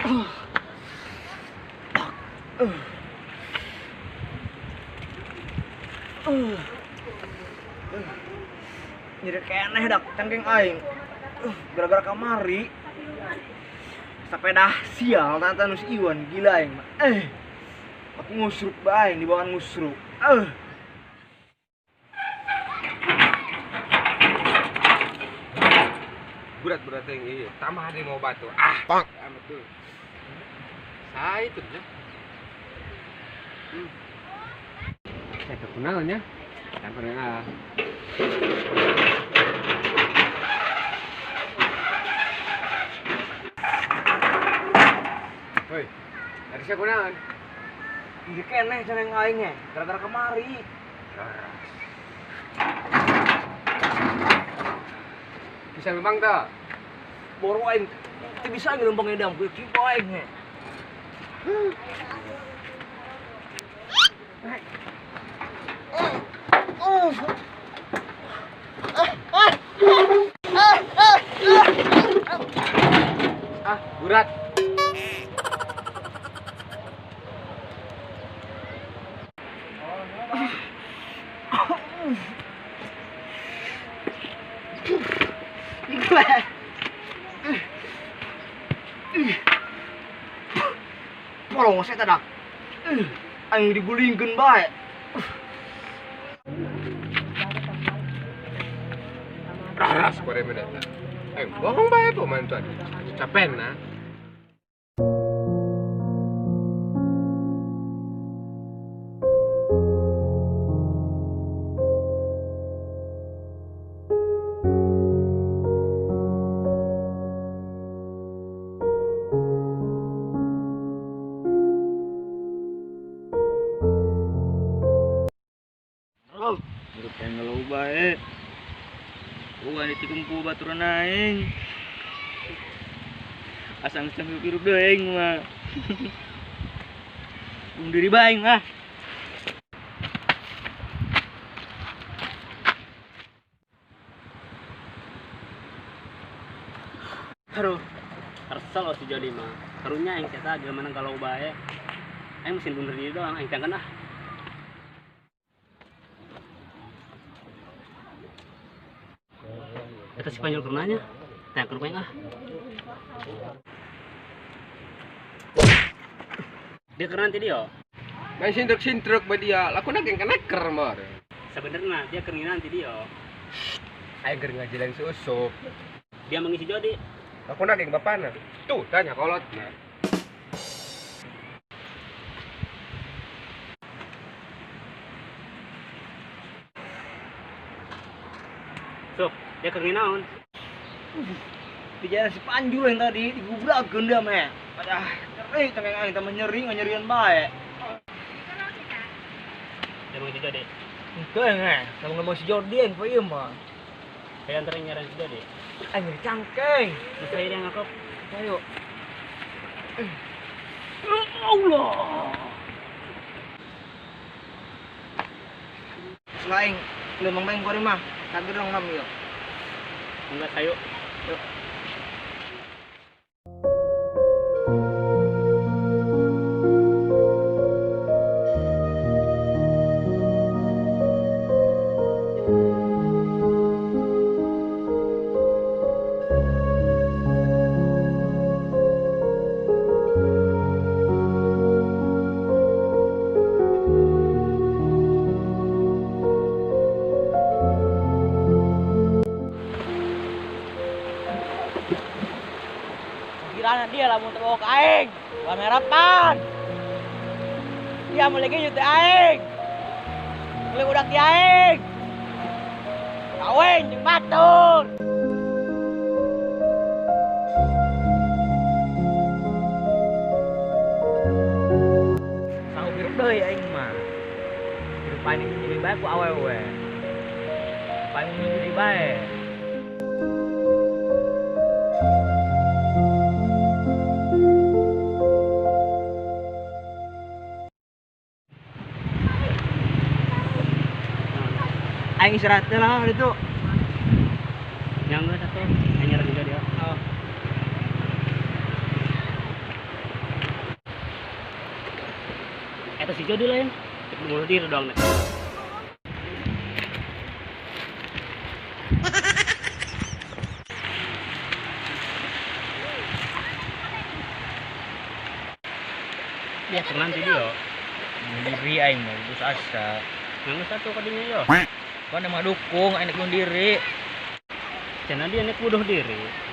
Jadi keneh dak cangking aing. Gara-gara kamari sepeda sial tata nus Iwan gila aing. Aku ngusruk bae di bawah ngusruk. Berat-berat yang iya, tambah ada yang mau batu. Pak. Betul. Saya itu ya. Saya kekenalnya. Yang pernah. Woi, dari siapa kenalan? Jadi keneh cangking aingnya gara-gara kamari. Bisa memang tak? Boro aing teu bisa ngelempang edam ku kieu aing. Berat. Polong saya tadak. Aing digulingkeun bae. Raras pada mendatang. Bohong baik pemain tuan. Capek nah. Buruk yang ngelau bae. Bukan ditikung ku baturan aing. Asang hirup deui aing mah. Bunuh diri bae aing mah. Aduh, kesel si Jody mah. Karunya yang kita gimana kalau bae. Aing mesin bunuh diri doang, aing jangan ah. Eta si Panjul pernahnya, tanya ke rumahnya ah. Dia keren nanti dia. Main sintruk ba dia. Laku nak yang keneker mar. Sebenarnya dia keren nanti dia. Ayo ger ngajilan si Usup. Dia mengisi Jody. Laku nak yang bapana. Tuh tanya kolotnya. Sup, dia keren naon? Dijana si Panjul yang tadi digubrakeun dia mah. Adah, nyeri cangking aing teh nyerian bae. Dia mengisi Jody. Henteu ngeh, sama ngomong si Jordi yang ieu mah. Saya anterin nyaran si Jody. Aing nyeri cangking. Bisa dia ngakop. Ayo. Allah. Selain lemang main kori mah, kagak dong nam yuk. Enggak sayo. Yuk. Kirana dia lah mau terbawa ke aing. Bukan harapan. Dia mulai gitu aing. Mulai udah di aing. Kawin jeung batur. Tahu hirup deui aing mah. Hirup paling jadi bae ku awewe. Paling jadi bae. Aing istirahat lah itu. Yang enggak satu, hanya juga dia. Oh. si Jody lain. Bunuh diri doang nih. Dia nanti dia. Bunuh diri aing mau putus asa. Yang satu kadinya yo. Kau nama dukung aing bunuh diri. Cenah dia nek bunuh diri.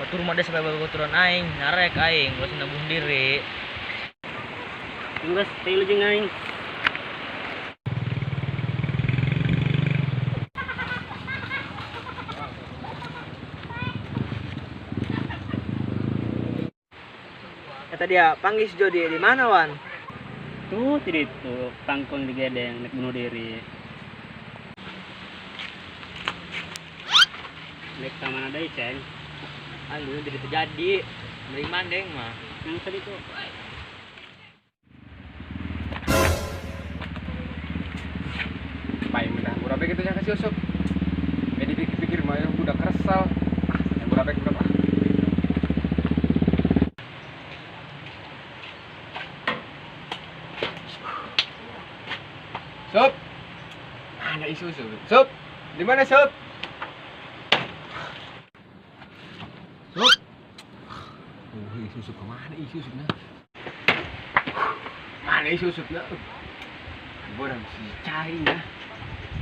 Batur mah ada sampai baturan aing, narek aing, gua senang bunuh diri. Enggas teh jeung aing. Kata dia, panggil si Jody di mana wan? Tuh tidak itu pangkong digedeng nek bunuh diri. Nek sama ada iceng. Aduh, jadi terjadi. Mending mandeng mah. Yang tadi tuh. Baik minta berapa gitu yang kasih usuk. Jadi pikir-pikir mah yang udah kesal. Yang berapa? Sup. Ada isu sup. Sup. Di mana sup? Sup. Isu sup kemana isu supnya? Mana isu supnya? Gue udah mesti cari ya.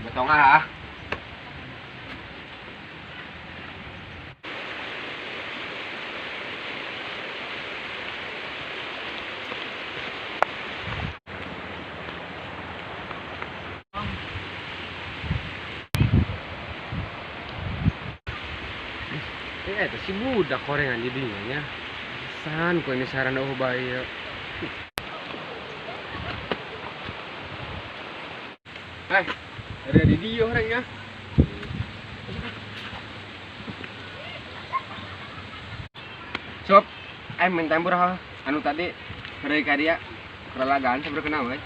Betong ah. Itu si budak korengan jadinya ya. San ko ini saran oh bayo. Ada di dia orangnya. Sob, minta murah anu tadi dari dia perlagaan seberapa kenal we?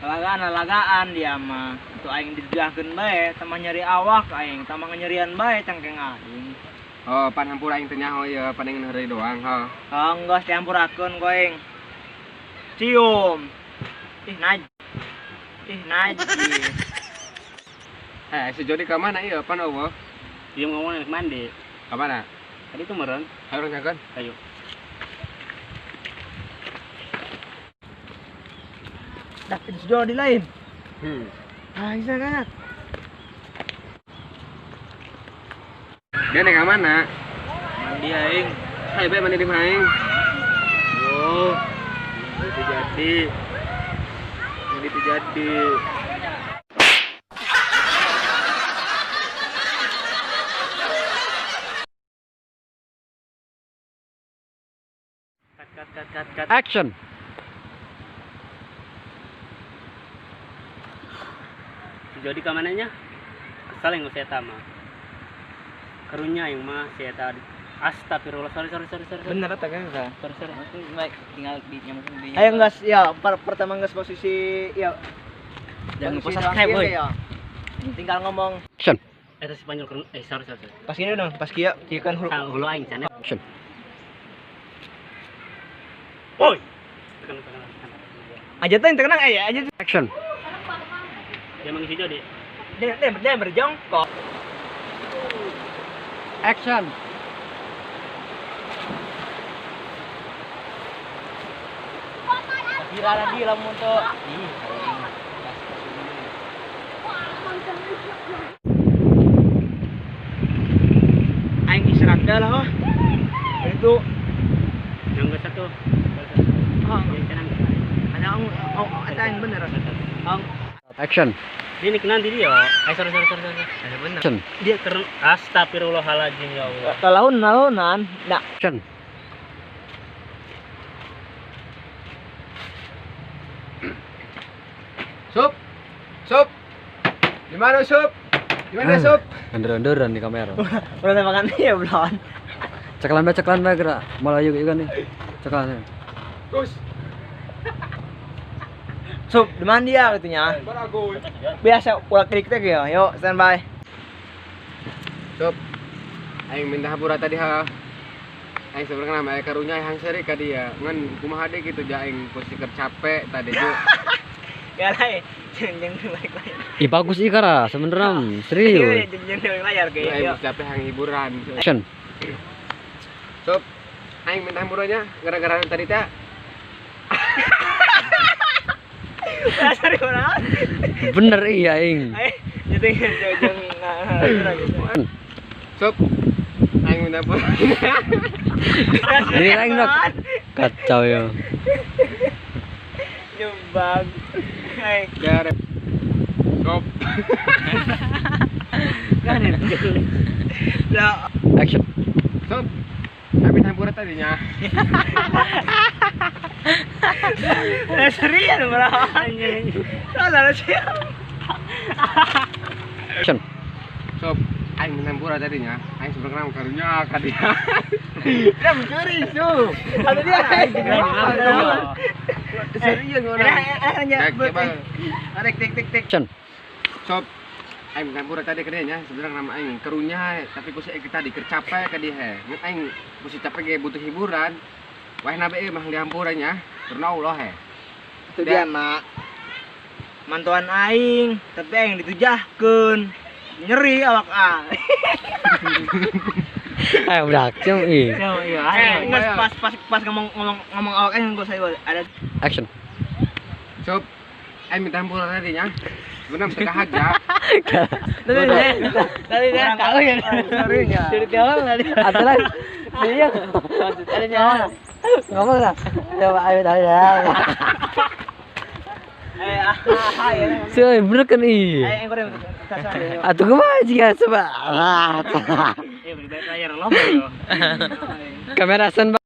Lagaan dia mah. Itu aing dijahkeun bae, tamah nyari awak aing, tamah nyerian bae cangkeng aing. Oh, pan hampura aing teh nyaho ya, paling hari doang, ha. Oh, enggak diampurakeun ku aing. Cium. Ih, najis. Si Jody ke mana ieu? Pan eueuh? Dia ngomong nek mandi. Ke mana? Tadi tuh meren. Harus nyakeun. Ayo. Dah sudah di lain. Bisa kan? Dia nek mana? Mandi aing. Hai bae mandi di maing. Oh. Itu jadi. Jadi itu jadi. Cut. Action. Jadi ke mananya? Kesal yang saya tama. Karunya yang mah saya tadi. Astagfirullah, sorry. Bener tak kan? Sorry. Aku baik tinggal di nyamuk di. Ayo ngas ya pertama ngas posisi ya Jangan lupa posisi subscribe, terakhir boy. ya. Tinggal ngomong Action. Itu si Spanyol kerun. Sorry. pas ini dong pas kia kan huruf Hulu aing sana. Action. Oi. Tekan. aja tuh yang tenang aja Action. Dia mengisi jadi. dia berjongkok Action. Viral lagi lah untuk. aing isyarat dah lah oh. Itu Yang ke satu. Yang tenang. ada yang bener Action. Ini nanti dia. Sorry. Ada bener. Action. Dia keren. Astagfirullahaladzim ya Allah. lalunan nah Action. Sup. Di mana Sup? Di mana Sup? Under-underan di kamera. udah makan ya belum Ceklan bae gerak. Malayu juga nih. Ceklan. Gus. Sup di mana dia katanya biasa ulah klik teh ya yuk standby Sup. Aing minta hapura tadi ha. Aing sebenarnya nama karunya yang seri ka dia. Ngan kumaha deui kitu ja aing posisi keur capek tadi ju. Gak lah, jangan balik layar. Ih bagus ih Kara, sebenernya serius. Jangan balik layar kayak Aing yuk. capek hang hiburan. Action. Sob, aing minta hamburannya gara-gara tadi teh Dasar orang. Bener iya ing. Jadi jangan Sob, aing minta hamburannya. Ini lain dok. Kacau ya. Nyumbang. Hai, Gara. Sob, kan itu. Lah, Action. sob, aing minta hamburan tadinya. serius malah. Salah sih. Action. Sob, aing minta hamburan tadinya. Aing sebenarnya karunya ka dia. Dia mencuri, Sob. Ada dia. Serius orang. Hanya Arek tik. Action. Sob, aing minta hamburan tadi ke dia nya. Sebenarnya nama aing karunya tapi ku sih kita capek ka dia he. Ngan aing ku sih capek ge butuh hiburan. Wah nabe mah dihampurannya. Karena Allah he. Itu dia, Mak. Mantuan aing, tapi aing ditujahkeun. Nyeri awak ah. Ayo udah action ih. Iya, pas ngomong awak aing gua saya ada Action. Sob, aing minta hampuran tadinya. Sebenarnya teka haja. tadi dia tahu ya. Serinya. Cerita orang tadi. Ada lagi. Iya. Adanya. Ngomong lah. Coba ayo tanya. Bener kan ih. Aing goreng kasar. Atuh kumaha jika coba. Balik layar lo. Kamera sen